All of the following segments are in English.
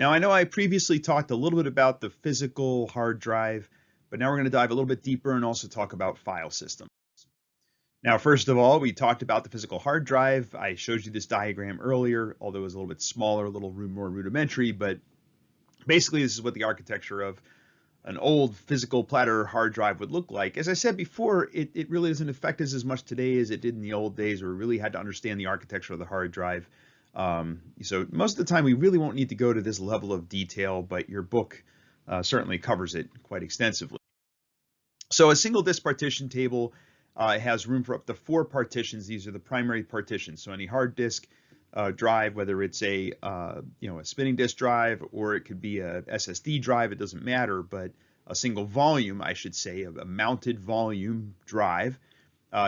Now, I know I previously talked a little bit about the physical hard drive, but now we're going to dive a little bit deeper and also talk about file systems. Now, first of all, we talked about the physical hard drive. I showed you this diagram earlier, although it was a little bit smaller, a little more rudimentary, but basically this is what the architecture of an old physical platter hard drive would look like. As I said before, it really doesn't affect us as much today as it did in the old days, where we really had to understand the architecture of the hard drive. So most of the time we really won't need to go to this level of detail, but your book certainly covers it quite extensively. So a single disk partition table has room for up to 4 partitions. These are the primary partitions. So any hard disk drive, whether it's a a spinning disk drive or it could be a SSD drive, it doesn't matter, but a single volume, I should say, a mounted volume drive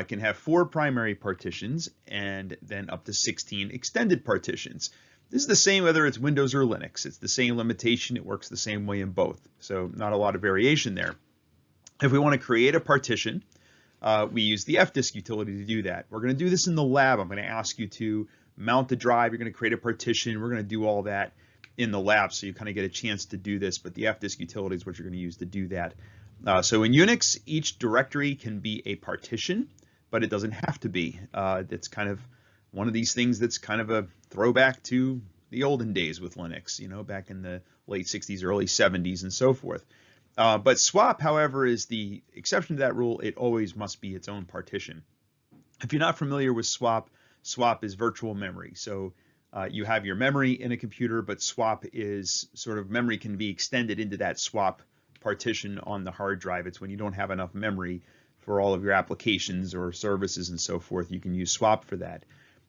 can have 4 primary partitions and then up to 16 extended partitions. This is the same whether it's Windows or Linux. It's the same limitation. It works the same way in both. So not a lot of variation there. If we want to create a partition, we use the fdisk utility to do that. We're going to do this in the lab. I'm going to ask you to mount the drive. You're going to create a partition. We're going to do all that in the lab, so you kind of get a chance to do this, but the fdisk utility is what you're going to use to do that. So in Unix, each directory can be a partition, but it doesn't have to be. It's kind of one of these things that's kind of a throwback to the olden days with Linux, back in the late 60s, early 70s, and so forth. But swap, however, is the exception to that rule. It always must be its own partition. If you're not familiar with swap, swap is virtual memory. So you have your memory in a computer, but swap is sort of memory can be extended into that swap partition on the hard drive. It's when you don't have enough memory for all of your applications or services and so forth. You can use swap for that.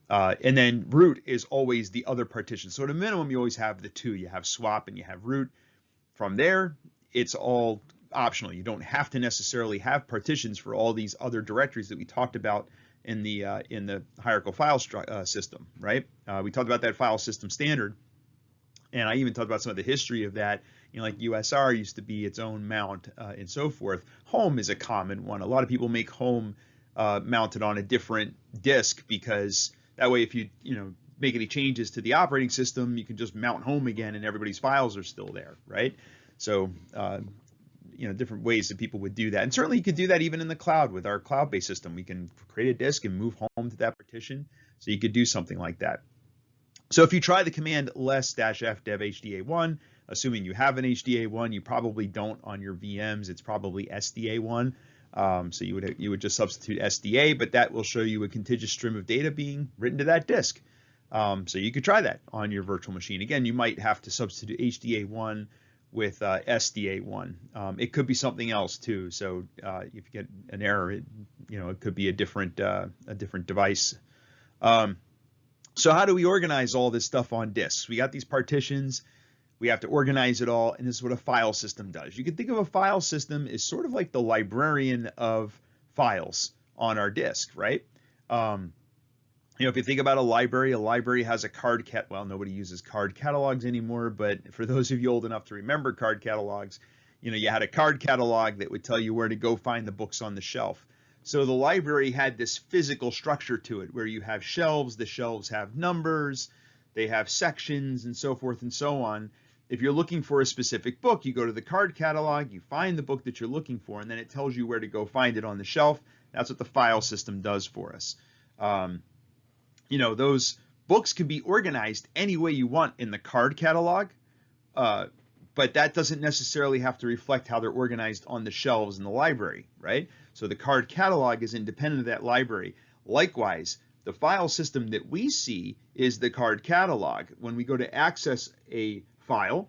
And then root is always the other partition. So at a minimum, you always have the two. You have swap and you have root. From there, it's all optional. You don't have to necessarily have partitions for all these other directories that we talked about in the hierarchical file system, right? We talked about that file system standard, and I even talked about some of the history of that. Like USR used to be its own mount and so forth. Home is a common one. A lot of people make home mounted on a different disk because that way, if you make any changes to the operating system, you can just mount home again, and everybody's files are still there, right? So, different ways that people would do that. And certainly you could do that even in the cloud with our cloud-based system. We can create a disk and move home to that partition. So you could do something like that. So if you try the command less-f dev HDA1, assuming you have an HDA1, you probably don't on your VMs. It's probably SDA1. So you would just substitute SDA, but that will show you a contiguous stream of data being written to that disk. So you could try that on your virtual machine. Again, you might have to substitute HDA1 with SDA1. It could be something else too. So if you get an error, it could be a different device. So how do we organize all this stuff on disks? We got these partitions. We have to organize it all, and this is what a file system does. You can think of a file system as sort of like the librarian of files on our disk, right? If you think about a library has a card well, nobody uses card catalogs anymore, but for those of you old enough to remember card catalogs, you had a card catalog that would tell you where to go find the books on the shelf. So the library had this physical structure to it where you have shelves, the shelves have numbers, they have sections and so forth and so on. If you're looking for a specific book, you go to the card catalog, you find the book that you're looking for, and then it tells you where to go find it on the shelf. That's what the file system does for us. Those books can be organized any way you want in the card catalog, but that doesn't necessarily have to reflect how they're organized on the shelves in the library, right? So the card catalog is independent of that library. Likewise, the file system that we see is the card catalog. When we go to access a file,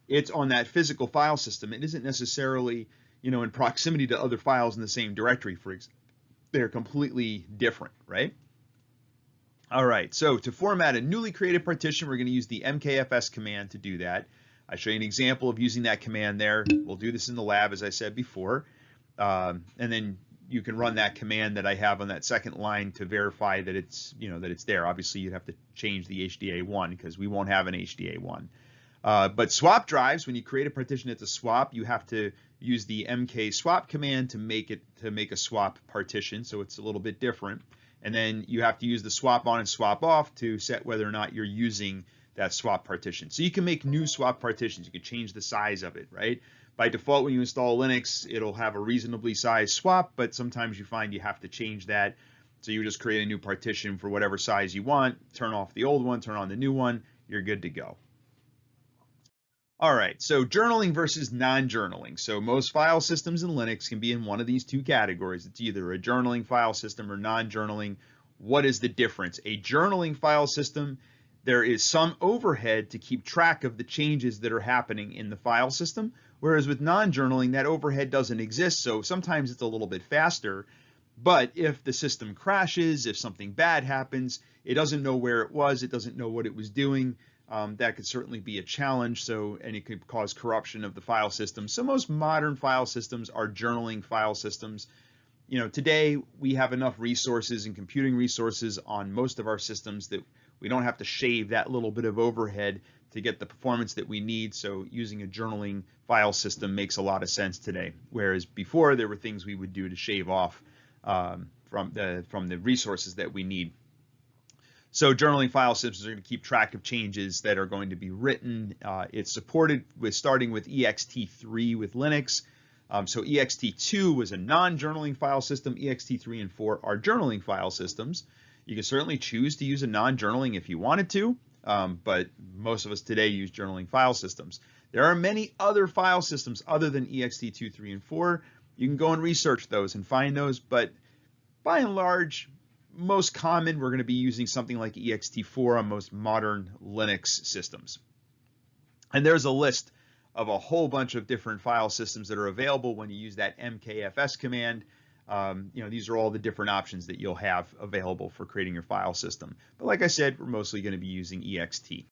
it's on that physical file system. It isn't necessarily, in proximity to other files in the same directory, for example. They're completely different, right? All right, so to format a newly created partition, we're going to use the mkfs command to do that. I show you an example of using that command there. We'll do this in the lab, as I said before. And then you can run that command that I have on that second line to verify that it's, that it's there. Obviously, you'd have to change the HDA1 because we won't have an HDA1. But swap drives, when you create a partition that's a swap, you have to use the mkswap command to make a swap partition. So it's a little bit different. And then you have to use the swap on and swap off to set whether or not you're using that swap partition. So you can make new swap partitions. You can change the size of it, right? By default, when you install Linux, it'll have a reasonably sized swap, but sometimes you find you have to change that. So you just create a new partition for whatever size you want, turn off the old one, turn on the new one, you're good to go. All right, so journaling versus non-journaling. So most file systems in Linux can be in one of these two categories. It's either a journaling file system or non-journaling. What is the difference? A journaling file system, there is some overhead to keep track of the changes that are happening in the file system, whereas with non-journaling, that overhead doesn't exist, so sometimes it's a little bit faster. But if the system crashes, if something bad happens, it doesn't know where it was, it doesn't know what it was doing. That could certainly be a challenge, and it could cause corruption of the file system. So most modern file systems are journaling file systems. Today we have enough resources and computing resources on most of our systems that we don't have to shave that little bit of overhead to get the performance that we need. So using a journaling file system makes a lot of sense today, whereas before there were things we would do to shave off from the resources that we need. So journaling file systems are going to keep track of changes that are going to be written. It's supported starting with ext3 with Linux. So ext2 was a non-journaling file system. ext3 and 4 are journaling file systems. You can certainly choose to use a non-journaling if you wanted to, but most of us today use journaling file systems. There are many other file systems other than ext2, 3, and 4. You can go and research those and find those, but by and large, most common, we're going to be using something like ext4 on most modern Linux systems. And there's a list of a whole bunch of different file systems that are available when you use that mkfs command. These are all the different options that you'll have available for creating your file system. But like I said, we're mostly going to be using ext.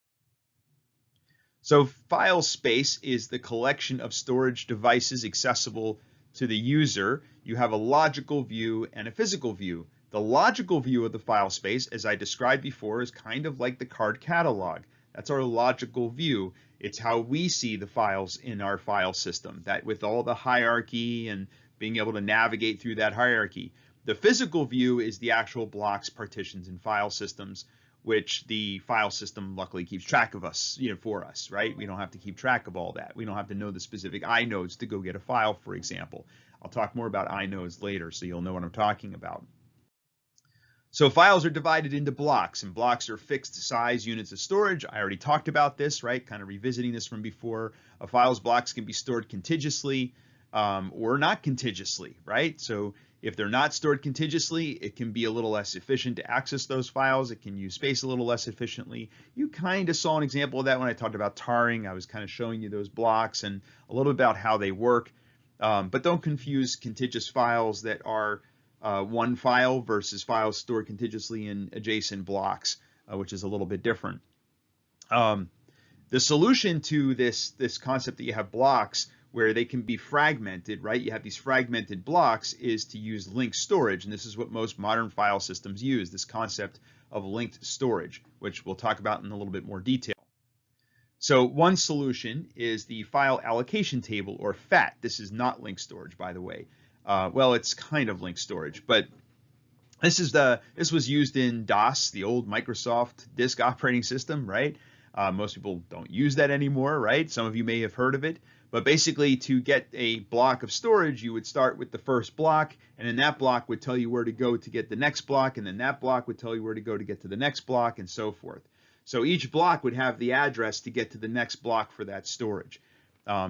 So file space is the collection of storage devices accessible to the user. You have a logical view and a physical view. The logical view of the file space, as I described before, is kind of like the card catalog. That's our logical view. It's how we see the files in our file system, that with all the hierarchy and being able to navigate through that hierarchy. The physical view is the actual blocks, partitions, and file systems, which the file system luckily keeps track of us, for us, right? We don't have to keep track of all that. We don't have to know the specific inodes to go get a file, for example. I'll talk more about inodes later, so you'll know what I'm talking about. So files are divided into blocks, and blocks are fixed size units of storage. I already talked about this, right? Kind of revisiting this from before. A file's blocks can be stored contiguously or not contiguously, right? So if they're not stored contiguously, it can be a little less efficient to access those files. It can use space a little less efficiently. You kind of saw an example of that when I talked about tarring. I was kind of showing you those blocks and a little bit about how they work. But don't confuse contiguous files that are one file versus files stored contiguously in adjacent blocks, which is a little bit different. The solution to this concept that you have blocks where they can be fragmented, right? You have these fragmented blocks, is to use linked storage, and this is what most modern file systems use, this concept of linked storage, which we'll talk about in a little bit more detail. So one solution is the file allocation table, or FAT. This is not linked storage, by the way. Well, it's kind of linked storage, but this was used in DOS, the old Microsoft disk operating system, right? Most people don't use that anymore, right? Some of you may have heard of it. But basically, to get a block of storage, you would start with the first block, and then that block would tell you where to go to get the next block, and then that block would tell you where to go to get to the next block, and so forth. So each block would have the address to get to the next block for that storage.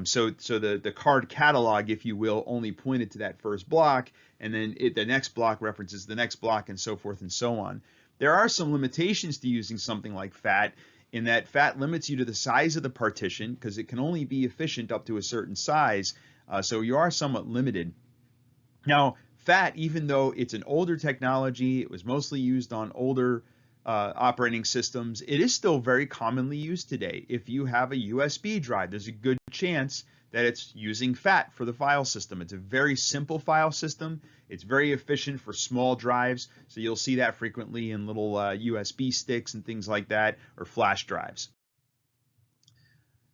So the card catalog, if you will, only pointed to that first block, and then the next block references the next block, and so forth and so on. There are some limitations to using something like FAT, in that FAT limits you to the size of the partition because it can only be efficient up to a certain size, so you are somewhat limited. Now, FAT, even though it's an older technology, it was mostly used on older operating systems, it is still very commonly used today. If you have a USB drive, there's a good chance that it's using FAT for the file system. It's a very simple file system. It's very efficient for small drives, so you'll see that frequently in little USB sticks and things like that, or flash drives.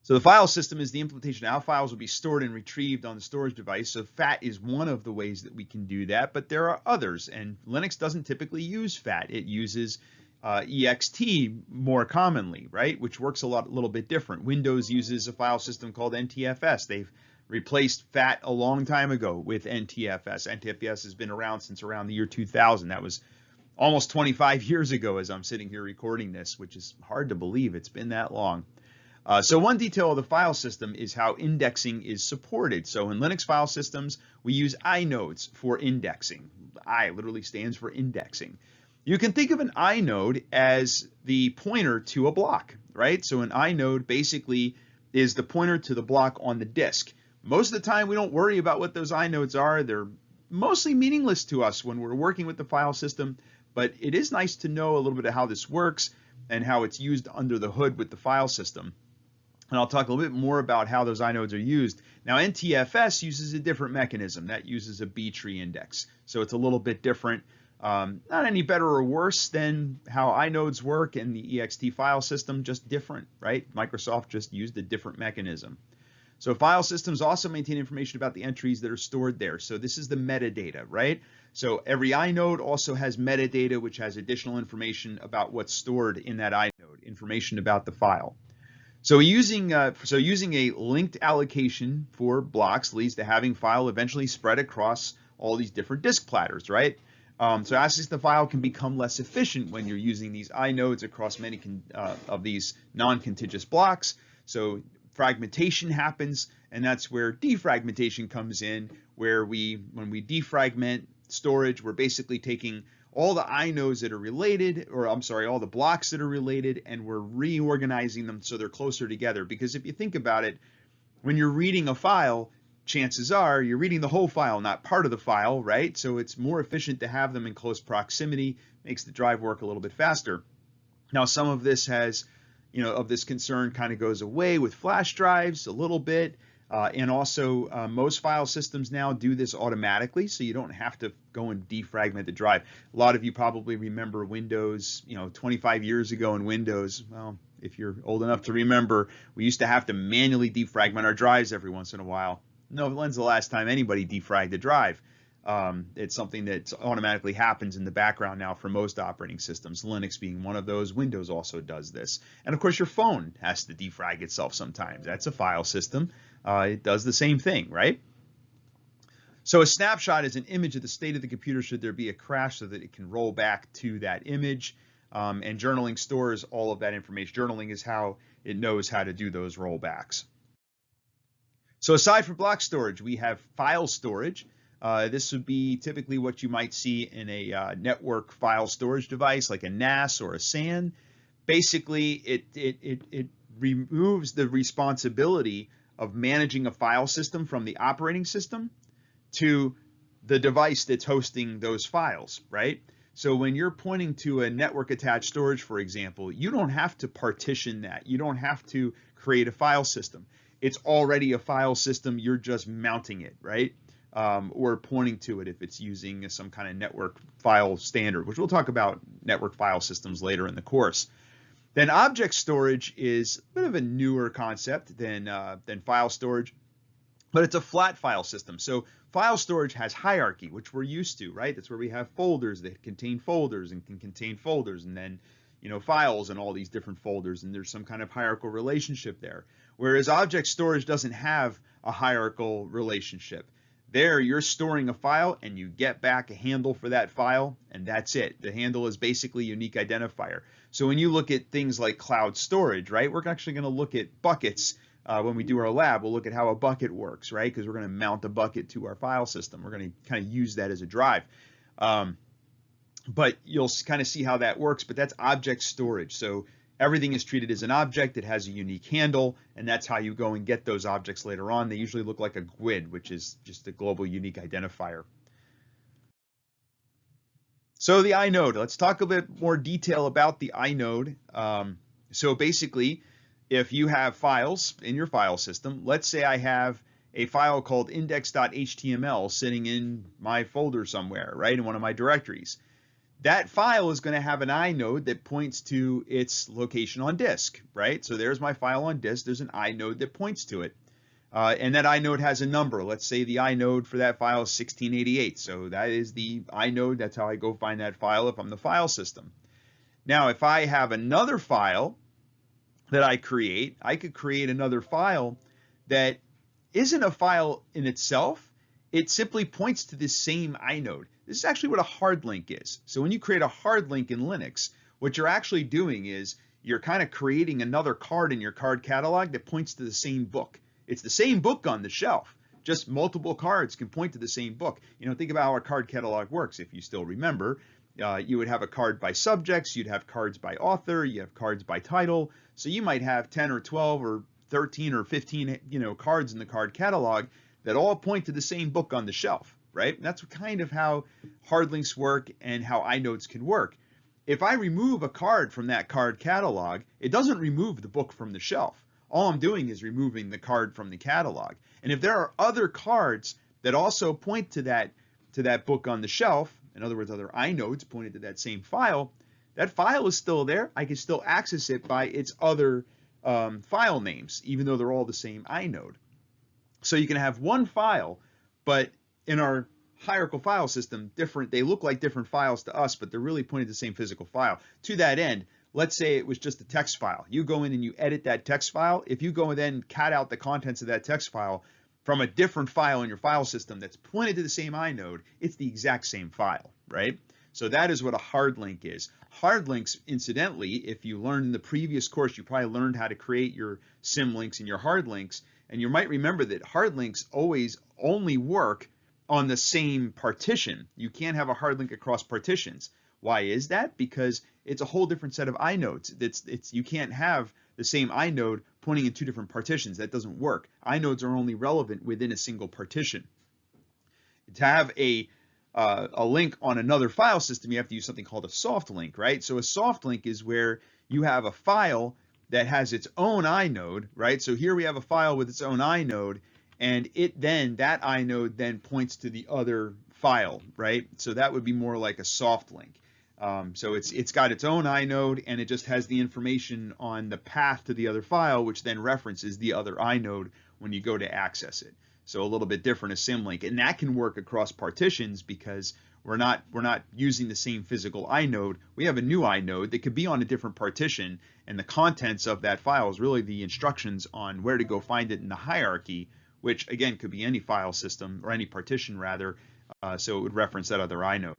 So the file system is the implementation of how files will be stored and retrieved on the storage device. So FAT is one of the ways that we can do that, but there are others, and Linux doesn't typically use FAT. It uses ext more commonly, right? Which works a little bit different. Windows uses a file system called NTFS. They've replaced FAT a long time ago with NTFS. NTFS has been around since around the year 2000. That was almost 25 years ago as I'm sitting here recording this, which is hard to believe it's been that long. So one detail of the file system is how indexing is supported. So in Linux file systems, we use inodes for indexing. I literally stands for indexing. You can think of an inode as the pointer to a block, right? So an inode basically is the pointer to the block on the disk. Most of the time, we don't worry about what those inodes are. They're mostly meaningless to us when we're working with the file system, but it is nice to know a little bit of how this works and how it's used under the hood with the file system. And I'll talk a little bit more about how those inodes are used. Now, NTFS uses a different mechanism. That uses a B-tree index. So it's a little bit different. Not any better or worse than how inodes work in the ext file system, just different, right? Microsoft just used a different mechanism. So file systems also maintain information about the entries that are stored there. So this is the metadata, right? So every inode also has metadata, which has additional information about what's stored in that inode, information about the file. So using a linked allocation for blocks leads to having file eventually spread across all these different disk platters, right? So access the file can become less efficient when you're using these inodes across many of these non-contiguous blocks. So fragmentation happens, and that's where defragmentation comes in, where when we defragment storage, we're basically taking all the inodes that are related, or I'm sorry, all the blocks that are related, and we're reorganizing them so they're closer together. Because if you think about it, when you're reading a file, chances are you're reading the whole file, not part of the file, right? So it's more efficient to have them in close proximity, makes the drive work a little bit faster. Now, some of this has, of this concern kind of goes away with flash drives a little bit. And also, most file systems now do this automatically, so you don't have to go and defragment the drive. A lot of you probably remember Windows, 25 years ago in Windows. Well, if you're old enough to remember, we used to have to manually defragment our drives every once in a while. No, when's the last time anybody defragged a drive? It's something that automatically happens in the background now for most operating systems, Linux being one of those. Windows also does this. And of course, your phone has to defrag itself sometimes. That's a file system. It does the same thing, right? So a snapshot is an image of the state of the computer should there be a crash so that it can roll back to that image. And journaling stores all of that information. Journaling is how it knows how to do those rollbacks. So aside from block storage, we have file storage. This would be typically what you might see in a network file storage device like a NAS or a SAN. Basically, it removes the responsibility of managing a file system from the operating system to the device that's hosting those files, right? So when you're pointing to a network attached storage, for example, you don't have to partition that. You don't have to create a file system. It's already a file system. You're just mounting it, right? Or pointing to it if it's using some kind of network file standard, which we'll talk about network file systems later in the course. Then object storage is a bit of a newer concept than file storage, but it's a flat file system. So file storage has hierarchy, which we're used to, right? That's where we have folders that contain folders and can contain folders, and then files and all these different folders, and there's some kind of hierarchical relationship there. Whereas object storage doesn't have a hierarchical relationship. There, you're storing a file and you get back a handle for that file, and that's it. The handle is basically a unique identifier. So when you look at things like cloud storage, right, we're actually going to look at buckets when we do our lab. We'll look at how a bucket works, right, because we're going to mount a bucket to our file system. We're going to kind of use that as a drive. But you'll kind of see how that works, but that's object storage. So everything is treated as an object. It has a unique handle, and that's how you go and get those objects later on. They usually look like a GUID, which is just a global unique identifier. So the inode, let's talk a bit more detail about the inode. So basically, if you have files in your file system, let's say I have a file called index.html sitting in my folder somewhere, right, in one of my directories. That file is going to have an inode that points to its location on disk, right? So there's my file on disk. There's an inode that points to it. And that inode has a number. Let's say the inode for that file is 1688. So that is the inode. That's how I go find that file if I'm the file system. Now, if I have another file that I create, I could create another file that isn't a file in itself. It simply points to the same inode. This is actually what a hard link is. So when you create a hard link in Linux, what you're actually doing is you're kind of creating another card in your card catalog that points to the same book. It's the same book on the shelf, just multiple cards can point to the same book. You know, think about how a card catalog works. If you still remember, you would have a card by subjects, you'd have cards by author, you have cards by title. So you might have 10 or 12 or 13 or 15, cards in the card catalog that all point to the same book on the shelf, right? And that's kind of how hard links work and how inodes can work. If I remove a card from that card catalog, it doesn't remove the book from the shelf. All I'm doing is removing the card from the catalog. And if there are other cards that also point to that book on the shelf, in other words, other inodes pointed to that same file, that file is still there. I can still access it by its other file names, even though they're all the same inode. So you can have one file, but in our hierarchical file system, they look like different files to us, but they're really pointing to the same physical file. To that end, let's say it was just a text file. You go in and you edit that text file. If you go and then cat out the contents of that text file from a different file in your file system that's pointed to the same inode, it's the exact same file, right? So that is what a hard link is. Hard links, incidentally, if you learned in the previous course, you probably learned how to create your symlinks and your hard links. And you might remember that hard links always only work on the same partition. You can't have a hard link across partitions. Why is that? Because it's a whole different set of inodes. You can't have the same inode pointing in two different partitions. That doesn't work. Inodes are only relevant within a single partition. To have a link on another file system, you have to use something called a soft link, right? So a soft link is where you have a file that has its own inode, right? So here we have a file with its own inode, and that inode then points to the other file, right? So that would be more like a soft link. So it's got its own inode, and it just has the information on the path to the other file, which then references the other inode when you go to access it. So a little bit different, a symlink, and that can work across partitions because we're not using the same physical inode. We have a new inode that could be on a different partition, and the contents of that file is really the instructions on where to go find it in the hierarchy, which again could be any file system or any partition rather. So it would reference that other inode.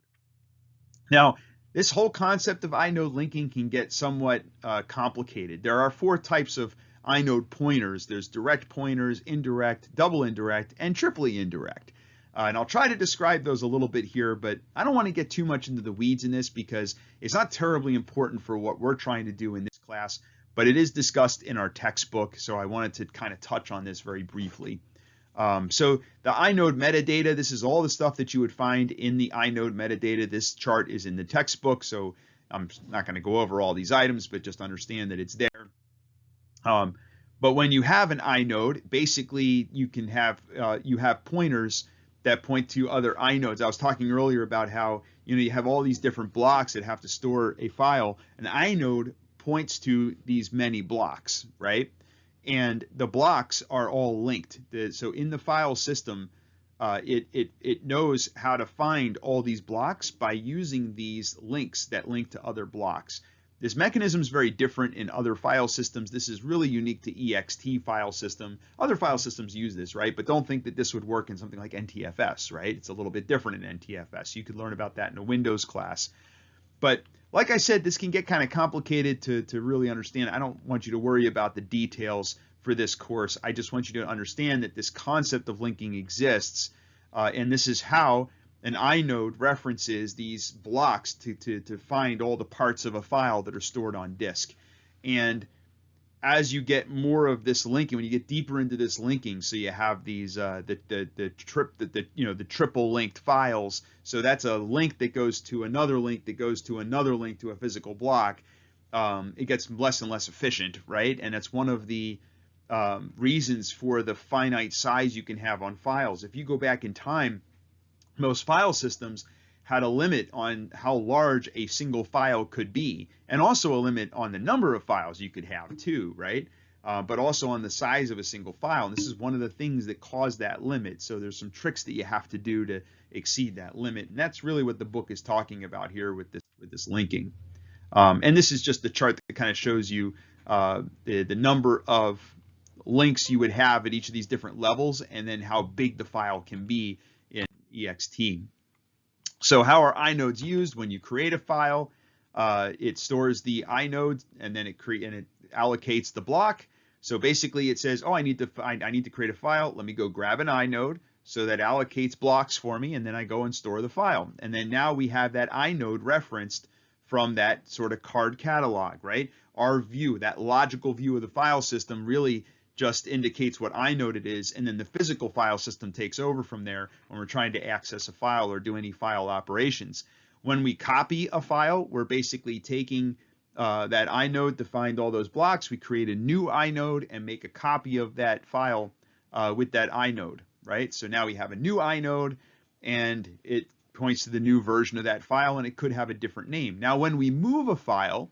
Now, this whole concept of inode linking can get somewhat complicated. There are 4 types of inode pointers. There's direct pointers, indirect, double indirect, and triply indirect. And I'll try to describe those a little bit here, but I don't want to get too much into the weeds in this because it's not terribly important for what we're trying to do in this class, but it is discussed in our textbook, so I wanted to kind of touch on this very briefly. So the inode metadata, this is all the stuff that you would find in the inode metadata. This chart is in the textbook, so I'm not going to go over all these items, but just understand that it's there. But when you have an inode, basically you can have you have pointers that point to other inodes. I was talking earlier about how you have all these different blocks that have to store a file. An inode points to these many blocks, right? And the blocks are all linked. So in the file system, it knows how to find all these blocks by using these links that link to other blocks. This mechanism is very different in other file systems. This is really unique to ext file system. Other file systems use this, right? But don't think that this would work in something like NTFS, right? It's a little bit different in NTFS. You could learn about that in a Windows class. But like I said, this can get kind of complicated to really understand. I don't want you to worry about the details for this course. I just want you to understand that this concept of linking exists, and this is how an inode references these blocks to find all the parts of a file that are stored on disk. And as you get more of this linking, when you get deeper into this linking, so you have these the triple linked files. So that's a link that goes to another link that goes to another link to a physical block. It gets less and less efficient, right? And that's one of the reasons for the finite size you can have on files. If you go back in time, most file systems had a limit on how large a single file could be, and also a limit on the number of files you could have too, right? But also on the size of a single file. And this is one of the things that caused that limit. So there's some tricks that you have to do to exceed that limit, and that's really what the book is talking about here with this linking. And this is just the chart that kind of shows you the number of links you would have at each of these different levels, and then how big the file can be in ext. So how are inodes used? When you create a file, it stores the inode, and then it allocates the block. So basically it says, oh, I need to create a file. Let me go grab an inode. So that allocates blocks for me, and then I go and store the file. And then now we have that inode referenced from that sort of card catalog, right? Our view, that logical view of the file system, really just indicates what inode it is, and then the physical file system takes over from there when we're trying to access a file or do any file operations. When we copy a file, we're basically taking that inode to find all those blocks. We create a new inode and make a copy of that file with that inode, right? So now we have a new inode, and it points to the new version of that file, and it could have a different name. Now, when we move a file,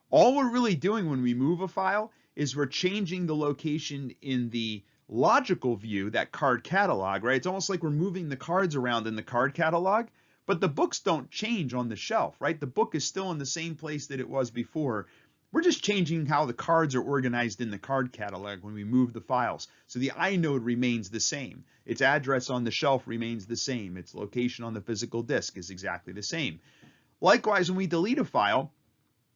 all we're really doing when we move a file is we're changing the location in the logical view, that card catalog, right? It's almost like we're moving the cards around in the card catalog, but the books don't change on the shelf, right? The book is still in the same place that it was before. We're just changing how the cards are organized in the card catalog when we move the files. So the inode remains the same. Its address on the shelf remains the same. Its location on the physical disk is exactly the same. Likewise, when we delete a file,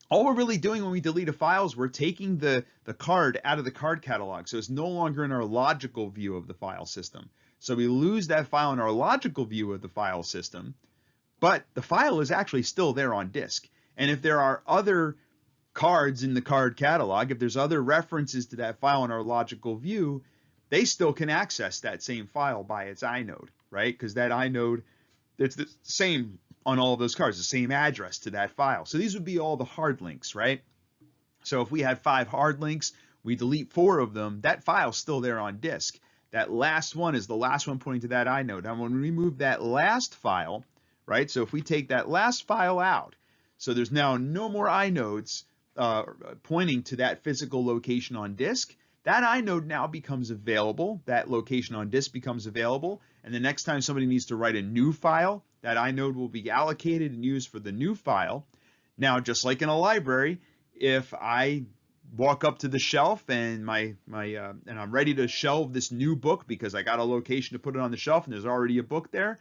all we're really doing when we delete a file is we're taking the card out of the card catalog. So it's no longer in our logical view of the file system. So we lose that file in our logical view of the file system, but the file is actually still there on disk. And if there are other cards in the card catalog, if there's other references to that file in our logical view, they still can access that same file by its inode, right? Because that inode, it's the same on all of those cards, the same address to that file. So these would be all the hard links, right? So if we had 5 hard links, we delete 4 of them, that file's still there on disk. That last one is the last one pointing to that inode. Now when we remove that last file, right? So if we take that last file out, so there's now no more inodes pointing to that physical location on disk, that inode now becomes available, that location on disk becomes available, and the next time somebody needs to write a new file, that inode will be allocated and used for the new file. Now, just like in a library, if I walk up to the shelf and and I'm ready to shelve this new book because I got a location to put it on the shelf and there's already a book there,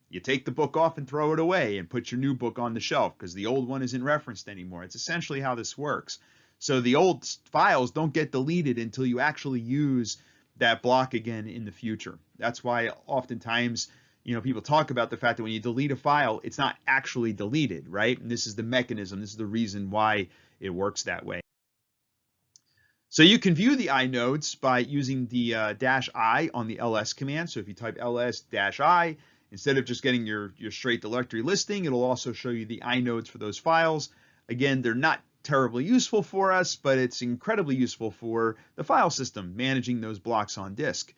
you take the book off and throw it away and put your new book on the shelf because the old one isn't referenced anymore. It's essentially how this works. So the old files don't get deleted until you actually use that block again in the future. That's why oftentimes, people talk about the fact that when you delete a file, it's not actually deleted, right? And this is the mechanism. This is the reason why it works that way. So you can view the inodes by using the -i on the ls command. So if you type ls-i, instead of just getting your straight directory listing, it'll also show you the inodes for those files. Again, they're not terribly useful for us, but it's incredibly useful for the file system, managing those blocks on disk.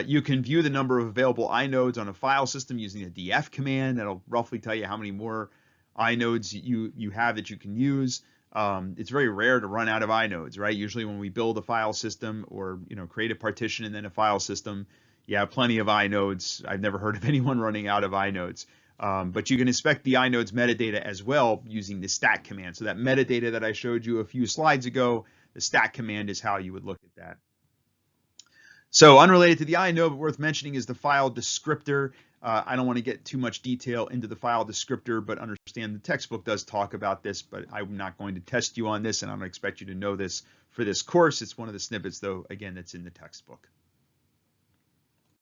You can view the number of available inodes on a file system using the df command. That'll roughly tell you how many more inodes you have that you can use. It's very rare to run out of inodes, right? Usually when we build a file system or create a partition and then a file system, you have plenty of inodes. I've never heard of anyone running out of inodes. But you can inspect the inodes metadata as well using the stat command. So that metadata that I showed you a few slides ago, the stat command is how you would look at that. So unrelated to the inode, but worth mentioning is the file descriptor. I don't want to get too much detail into the file descriptor, but understand the textbook does talk about this, but I'm not going to test you on this, and I don't expect you to know this for this course. It's one of the snippets, though, again, that's in the textbook.